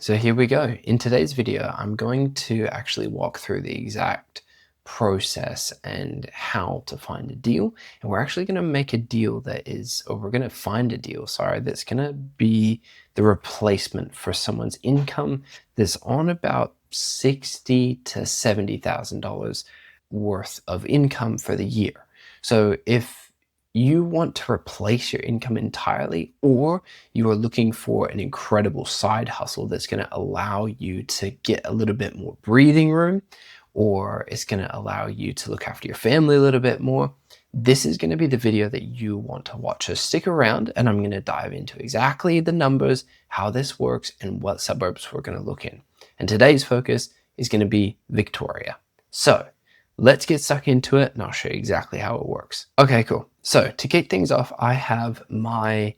So here we go. In today's video, I'm going to actually walk through the exact process and how to find a deal. And we're actually going to make a deal we're going to find a deal, sorry, that's going to be the replacement for someone's income that's on about $60,000 to $70,000 worth of income for the year. So if you want to replace your income entirely, or you are looking for an incredible side hustle that's going to allow you to get a little bit more breathing room, or it's going to allow you to look after your family a little bit more, this is going to be the video that you want to watch. So stick around and I'm going to dive into exactly the numbers, how this works, and what suburbs we're going to look in. And today's focus is going to be Victoria. So let's get stuck into it and I'll show you exactly how it works. Okay, cool. So to kick things off, I have my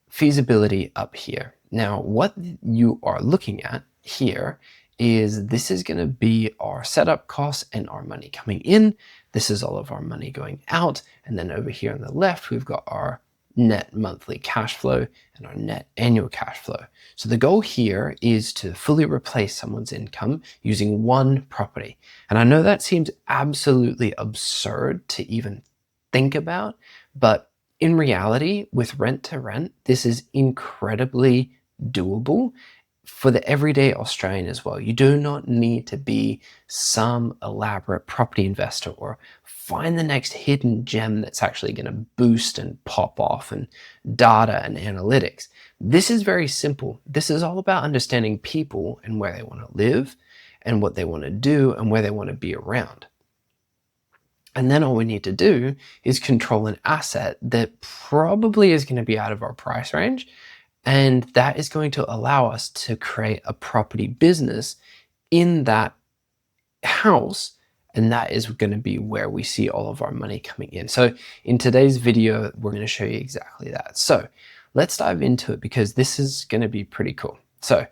feasibility up here. Now, what you are looking at here is this is going to be our setup costs and our money coming in. This is all of our money going out. And then over here on the left, we've got our net monthly cash flow and our net annual cash flow. So the goal here is to fully replace someone's income using one property. And I know that seems absolutely absurd to even think about, but in reality, with rent to rent, this is incredibly doable for the everyday Australian as well. You do not need to be some elaborate property investor or find the next hidden gem that's actually going to boost and pop off and data and analytics. This is very simple. This is all about understanding people and where they want to live and what they want to do and where they want to be around. And then all we need to do is control an asset that probably is going to be out of our price range. And that is going to allow us to create a property business in that house. And that is going to be where we see all of our money coming in. So in today's video, we're going to show you exactly that. So let's dive into it because this is going to be pretty cool. So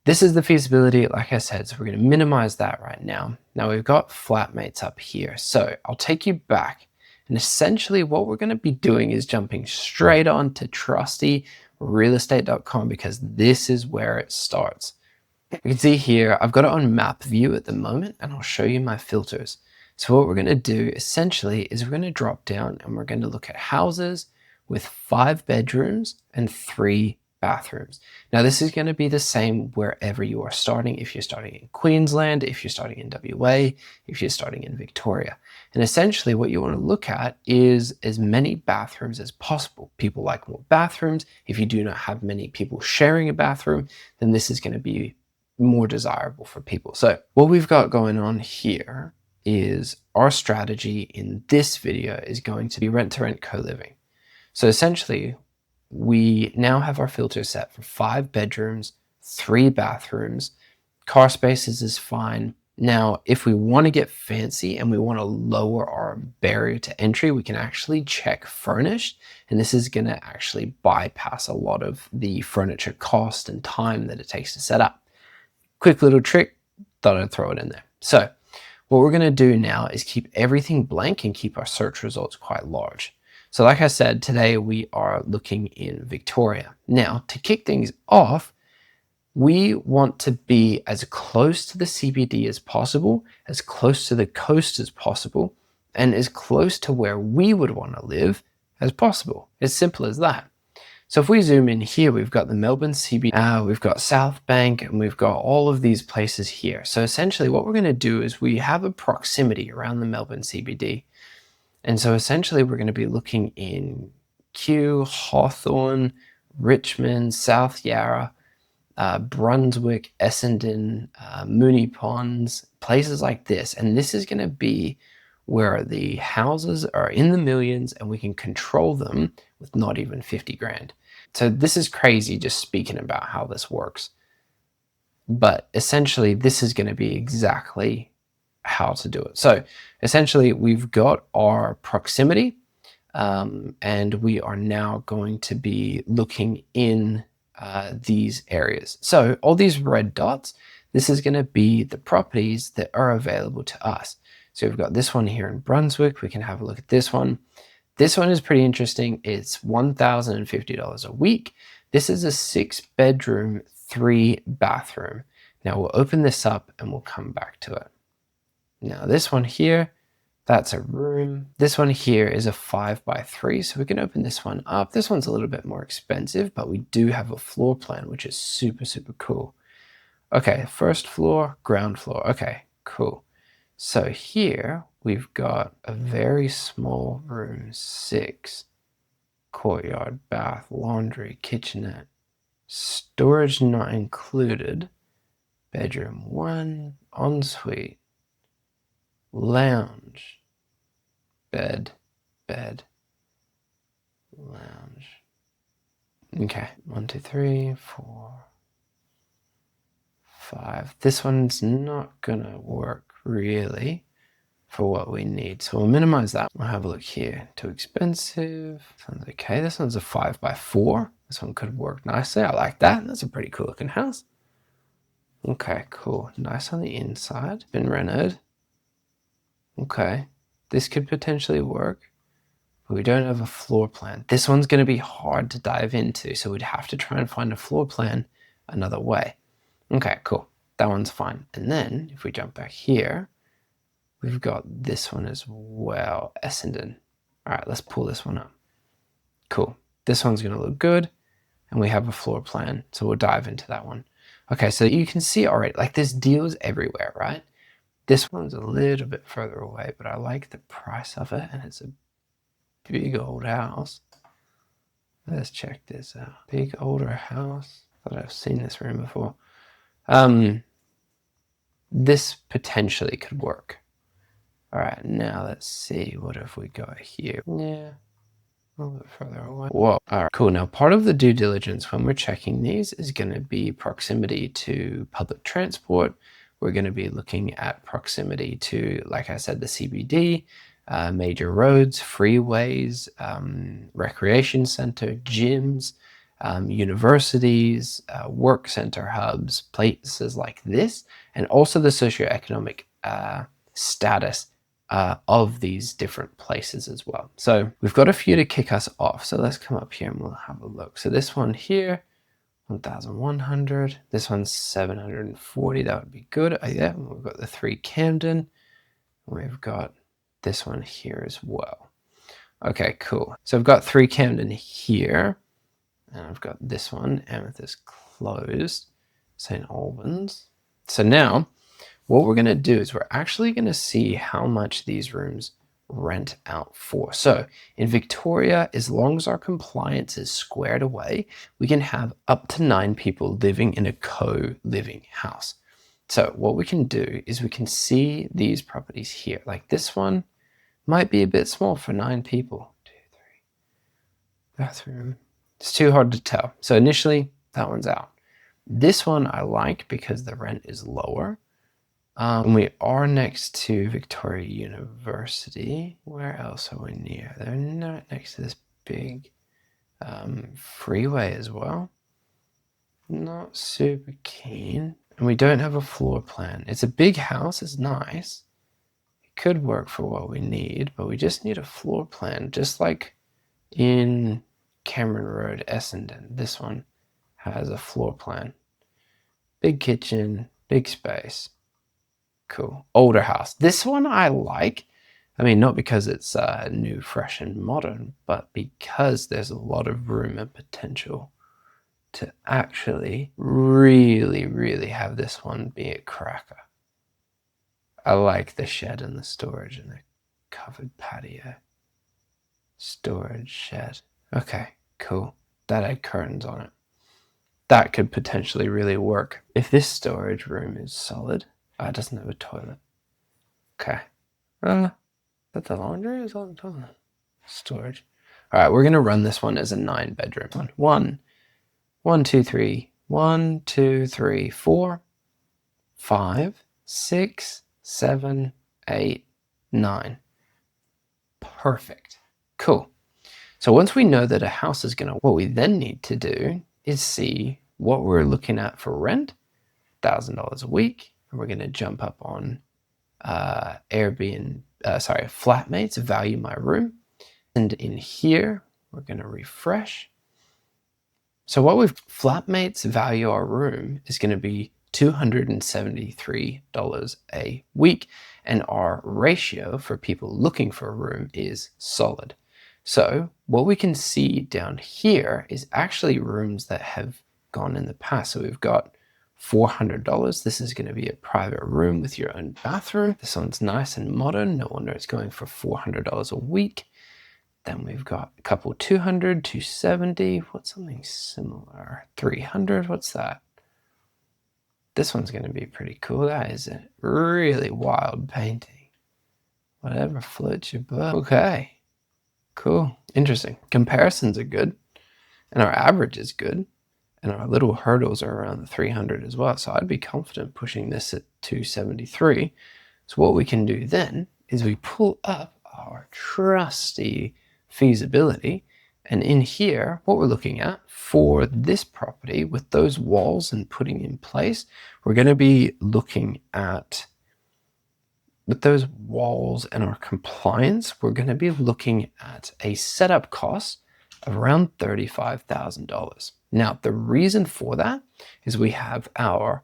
this is the feasibility, like I said, so we're going to minimize that right now. Now we've got flatmates up here. So I'll take you back. And essentially what we're going to be doing is jumping straight on to trustyrealestate.com because this is where it starts. You can see here, I've got it on map view at the moment, and I'll show you my filters. So what we're going to do essentially is we're going to drop down and we're going to look at houses with 5 bedrooms and 3 bathrooms. Now this is going to be the same wherever you are starting. If you're starting in Queensland, if you're starting in WA, if you're starting in Victoria. And essentially what you want to look at is as many bathrooms as possible. People like more bathrooms. If you do not have many people sharing a bathroom, then this is going to be more desirable for people. So what we've got going on here is our strategy in this video is going to be rent-to-rent co-living. So essentially we now have our filter set for 5 bedrooms, 3 bathrooms. Car spaces is fine. Now, if we want to get fancy and we want to lower our barrier to entry, we can actually check furnished. And this is going to actually bypass a lot of the furniture cost and time that it takes to set up. Quick little trick, thought I'd throw it in there. So what we're going to do now is keep everything blank and keep our search results quite large. So like I said, today we are looking in Victoria. Now, to kick things off, we want to be as close to the CBD as possible, as close to the coast as possible, and as close to where we would want to live as possible. As simple as that. So if we zoom in here, we've got the Melbourne CBD, we've got South Bank, and we've got all of these places here. So essentially what we're going to do is we have a proximity around the Melbourne CBD. And so essentially we're going to be looking in Kew, Hawthorn, Richmond, South Yarra, Brunswick, Essendon, Moonee Ponds, places like this. And this is going to be where the houses are in the millions and we can control them with not even 50 grand. So this is crazy just speaking about how this works. But essentially this is going to be exactly how to do it. So essentially we've got our proximity and we are now going to be looking in these areas. So all these red dots, this is going to be the properties that are available to us. So we've got this one here in Brunswick. We can have a look at this one. This one is pretty interesting. It's $1,050 a week. This is a 6-bedroom, 3-bathroom. Now we'll open this up and we'll come back to it. Now this one here, that's a room. This one here is a 5x3, so we can open this one up. This one's a little bit more expensive, but we do have a floor plan, which is super, super cool. Okay, first floor, ground floor. Okay, cool. So here we've got a very small room, 6, courtyard, bath, laundry, kitchenette, storage not included, bedroom 1, ensuite, lounge, bed, lounge. Okay, 1, 2, 3, 4, 5. This one's not gonna work really for what we need, so we'll minimize that. We'll have a look here. Too expensive. Sounds okay. This one's a 5x4. This one could work nicely. I like that. That's a pretty cool looking house. Okay, cool. Nice on the inside. Been rented. Okay, this could potentially work, but we don't have a floor plan. This one's going to be hard to dive into, so we'd have to try and find a floor plan another way. Okay, cool. That one's fine. And then if we jump back here, we've got this one as well, Essendon. All right, let's pull this one up. Cool. This one's going to look good, and we have a floor plan, so we'll dive into that one. Okay, so you can see already, like there's deals everywhere, right? This one's a little bit further away, but I like the price of it, and it's a big old house. Let's check this out. Big older house. I thought I've seen this room before. This potentially could work. All right, now let's see. What have we got here? Yeah, a little bit further away. Whoa, all right, cool. Now, part of the due diligence when we're checking these is going to be proximity to public transport. We're going to be looking at proximity to, like I said, the CBD, major roads, freeways, recreation center, gyms, universities, work center hubs, places like this, and also the socioeconomic status of these different places as well. So we've got a few to kick us off. So let's come up here and we'll have a look. So this one here, 1,100. This one's 740. That would be good. Yeah, we've got the 3 Camden. We've got this one here as well. Okay, cool. So I've got 3 Camden here, and I've got this one, Amethyst Closed, St. Albans. So now what we're going to do is we're actually going to see how much these rooms rent out for. So in Victoria, as long as our compliance is squared away, we can have up to 9 people living in a co-living house. So what we can do is we can see these properties here. Like this one might be a bit small for 9 people. 2, 3, bathroom. It's too hard to tell. So initially that one's out. This one I like because the rent is lower. And we are next to Victoria University. Where else are we near? They're not next to this big freeway as well. Not super keen. And we don't have a floor plan. It's a big house. It's nice. It could work for what we need, but we just need a floor plan. Just like in Cameron Road, Essendon. This one has a floor plan. Big kitchen, big space. Cool. Older house. This one I like. I mean, not because it's new, fresh, and modern, but because there's a lot of room and potential to actually really, really have this one be a cracker. I like the shed and the storage and the covered patio. Storage shed. Okay, cool. That had curtains on it. That could potentially really work. If this storage room is solid, it doesn't have a toilet. Okay. Is that the laundry? Is that the toilet? Storage. All right, we're going to run this one as a 9-bedroom one. 1, 2, 3. 1, 2, 3, 4, 5, 6, 7, 8, 9. Perfect. Cool. So once we know that a house is going to, what we then need to do is see what we're looking at for rent, $1,000 a week. And we're going to jump up on Flatmates, value my room. And in here, we're going to refresh. So what we've flatmates value our room is going to be $273 a week, and our ratio for people looking for a room is solid. So what we can see down here is actually rooms that have gone in the past. So we've got $400. This is going to be a private room with your own bathroom. This one's nice and modern. No wonder it's going for $400 a week. Then we've got a couple 200, 270. What's something similar? 300. What's that? This one's going to be pretty cool. That is a really wild painting. Whatever floats your boat. Okay. Cool. Interesting. Comparisons are good. And our average is good. And our little hurdles are around the 300 as well. So I'd be confident pushing this at 273. So what we can do then is we pull up our trusty feasibility. And in here, what we're looking at for this property with those walls and putting in place, we're going to be looking at, with those walls and our compliance, we're going to be looking at a setup cost of around $35,000. Now, the reason for that is we have our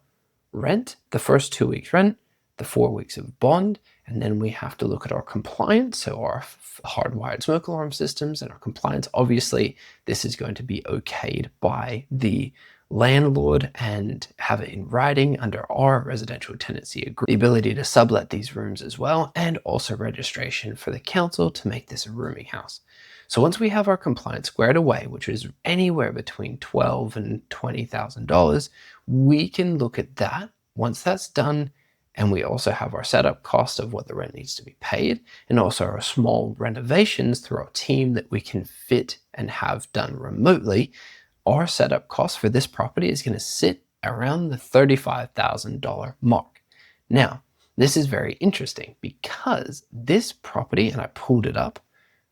rent, the first 2 weeks rent, the 4 weeks of bond, and then we have to look at our compliance, so our hardwired smoke alarm systems and our compliance. Obviously, this is going to be okayed by the landlord and have it in writing under our residential tenancy agreement. The ability to sublet these rooms as well, and also registration for the council to make this a rooming house. So once we have our compliance squared away, which is anywhere between $12,000 and $20,000, we can look at that. Once that's done, and we also have our setup cost of what the rent needs to be paid, and also our small renovations through our team that we can fit and have done remotely, our setup cost for this property is going to sit around the $35,000 mark. Now, this is very interesting because this property, and I pulled it up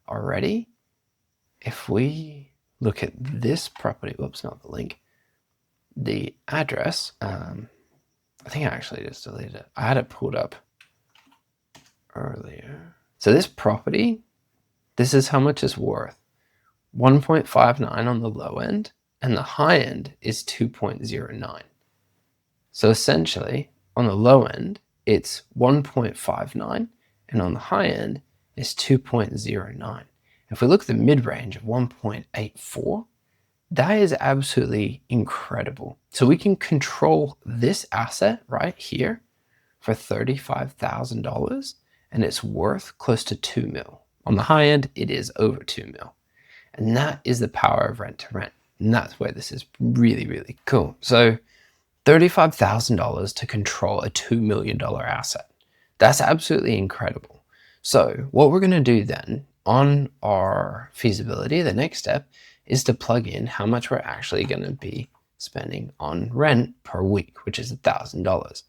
already, if we look at this property, whoops, not the link, the address, I think I actually just deleted it. I had it pulled up earlier. So this property, this is how much it's worth. 1.59 on the low end, and the high end is 2.09. So essentially, on the low end, it's 1.59, and on the high end, it's 2.09. If we look at the mid-range of 1.84, that is absolutely incredible. So we can control this asset right here for $35,000, and it's worth close to 2 mil. On the high end, it is over 2 mil. And that is the power of rent to rent. And that's where this is really, really cool. So $35,000 to control a $2 million asset. That's absolutely incredible. So what we're going to do then on our feasibility, the next step is to plug in how much we're actually going to be spending on rent per week, which is $1,000.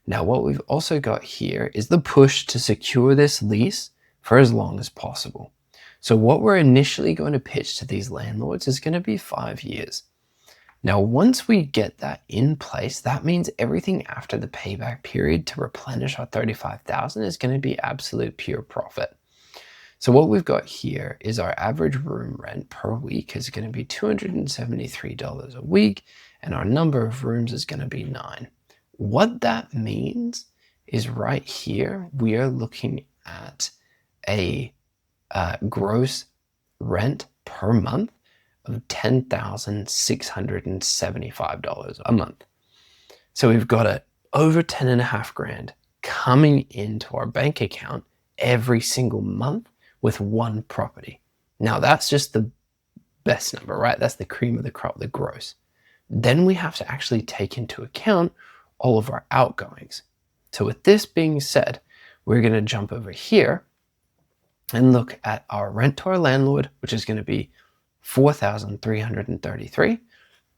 Now, what we've also got here is the push to secure this lease for as long as possible. So what we're initially going to pitch to these landlords is going to be 5 years. Now, once we get that in place, that means everything after the payback period to replenish our $35,000 is going to be absolute pure profit. So what we've got here is our average room rent per week is going to be $273 a week, and our number of rooms is going to be 9. What that means is right here, we are looking at a gross rent per month of $10,675 a month. So we've got over 10.5 grand coming into our bank account every single month with one property. Now that's just the best number, right? That's the cream of the crop, the gross. Then we have to actually take into account all of our outgoings. So with this being said, we're going to jump over here and look at our rent to our landlord, which is going to be $4,333.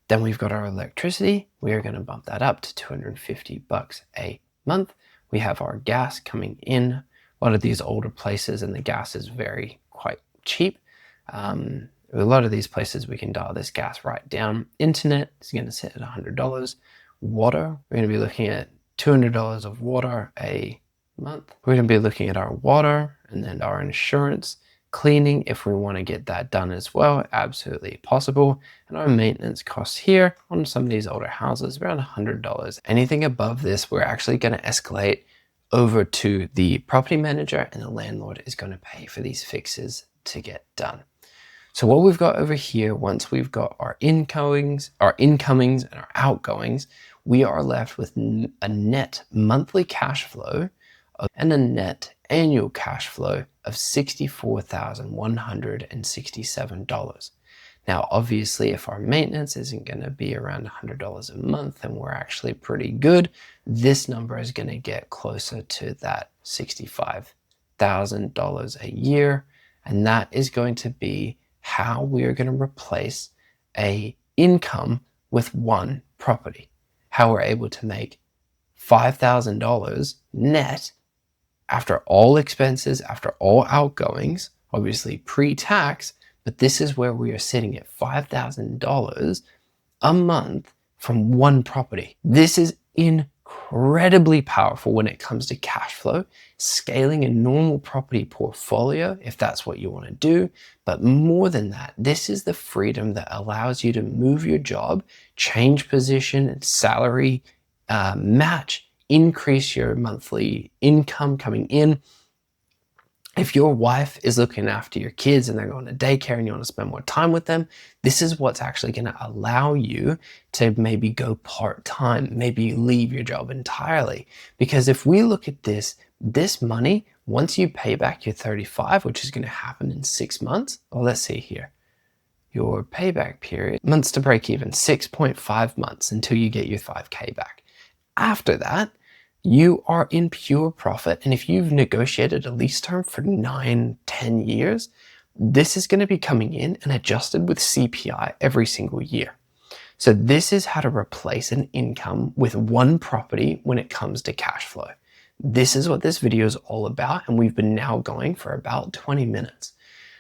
Then we've got our electricity. We are going to bump that up to $250 a month. We have our gas coming in. A lot of these older places and the gas is quite cheap. A lot of these places we can dial this gas right down. Internet is going to sit at $100. Water, we're going to be looking at $200 of water a month. We're going to be looking at our water and then our insurance Cleaning, if we want to get that done as well, absolutely possible. And our maintenance costs here on some of these older houses, around $100. Anything above this, we're actually going to escalate over to the property manager, and the landlord is going to pay for these fixes to get done. So what we've got over here, once we've got our incomings and our outgoings, we are left with a net monthly cash flow and a net annual cash flow of $64,167. Now, obviously, if our maintenance isn't going to be around $100 a month and we're actually pretty good, this number is going to get closer to that $65,000 a year. And that is going to be how we are going to replace a income with one property. How we're able to make $5,000 net after all expenses, after all outgoings, obviously pre-tax, but this is where we are sitting at $5,000 a month from one property. This is incredibly powerful when it comes to cash flow, scaling a normal property portfolio if that's what you want to do. But more than that, this is the freedom that allows you to move your job, change position, salary, match, increase your monthly income coming in. If your wife is looking after your kids and they're going to daycare and you want to spend more time with them, this is what's actually going to allow you to maybe go part-time, maybe leave your job entirely. Because if we look at this money, once you pay back your 35, which is going to happen in 6 months, well, let's see here. Your payback period, months to break even, 6.5 months until you get your 5K back. After that, you are in pure profit. And if you've negotiated a lease term for 9, 10 years, this is going to be coming in and adjusted with CPI every single year. So this is how to replace an income with one property when it comes to cash flow. This is what this video is all about. And we've been now going for about 20 minutes.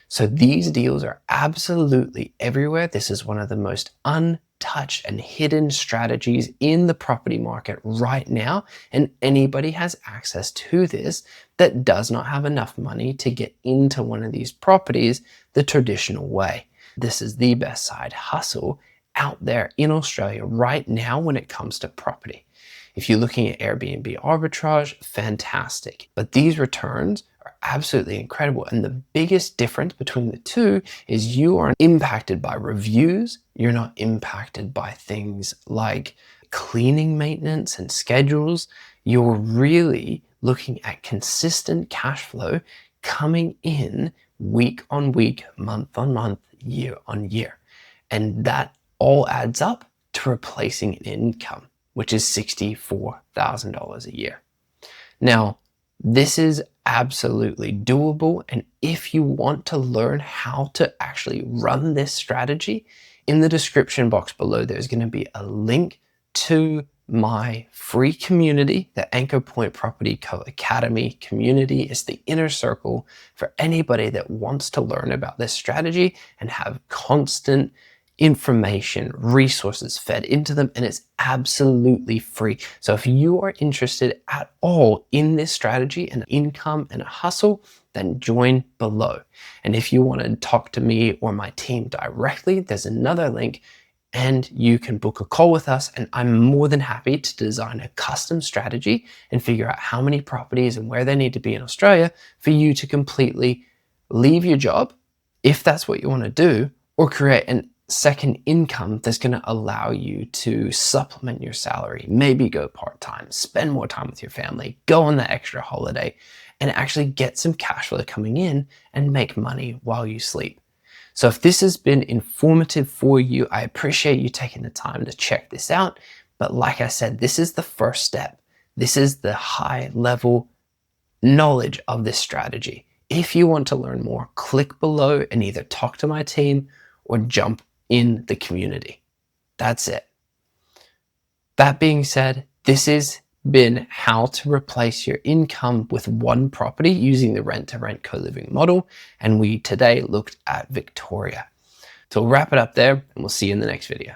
So these deals are absolutely everywhere. This is one of the most untouched and hidden strategies in the property market right now. And anybody has access to this that does not have enough money to get into one of these properties the traditional way. This is the best side hustle out there in Australia right now when it comes to property. If you're looking at Airbnb arbitrage, fantastic. But these returns are absolutely incredible. And the biggest difference between the two is you are impacted by reviews. You're not impacted by things like cleaning maintenance and schedules. You're really looking at consistent cash flow coming in week on week, month on month, year on year. And that all adds up to replacing an income, which is $64,000 a year. Now, this is absolutely doable. And if you want to learn how to actually run this strategy, in the description box below, there's going to be a link to my free community, the Anchor Point Property Co Academy community. Is the inner circle for anybody that wants to learn about this strategy and have constant information, resources fed into them, and it's absolutely free. So if you are interested at all in this strategy and income and a hustle, then join below. And if you want to talk to me or my team directly, there's another link and you can book a call with us, and I'm more than happy to design a custom strategy and figure out how many properties and where they need to be in Australia for you to completely leave your job, if that's what you want to do, or create an second income that's going to allow you to supplement your salary, maybe go part-time, spend more time with your family, go on that extra holiday, and actually get some cash flow coming in and make money while you sleep. So if this has been informative for you, I appreciate you taking the time to check this out. But like I said, this is the first step. This is the high level knowledge of this strategy. If you want to learn more, click below and either talk to my team or jump in the community. That's it. That being said, this has been how to replace your income with one property using the rent-to-rent co-living model. And we today looked at Victoria. So we'll wrap it up there and we'll see you in the next video.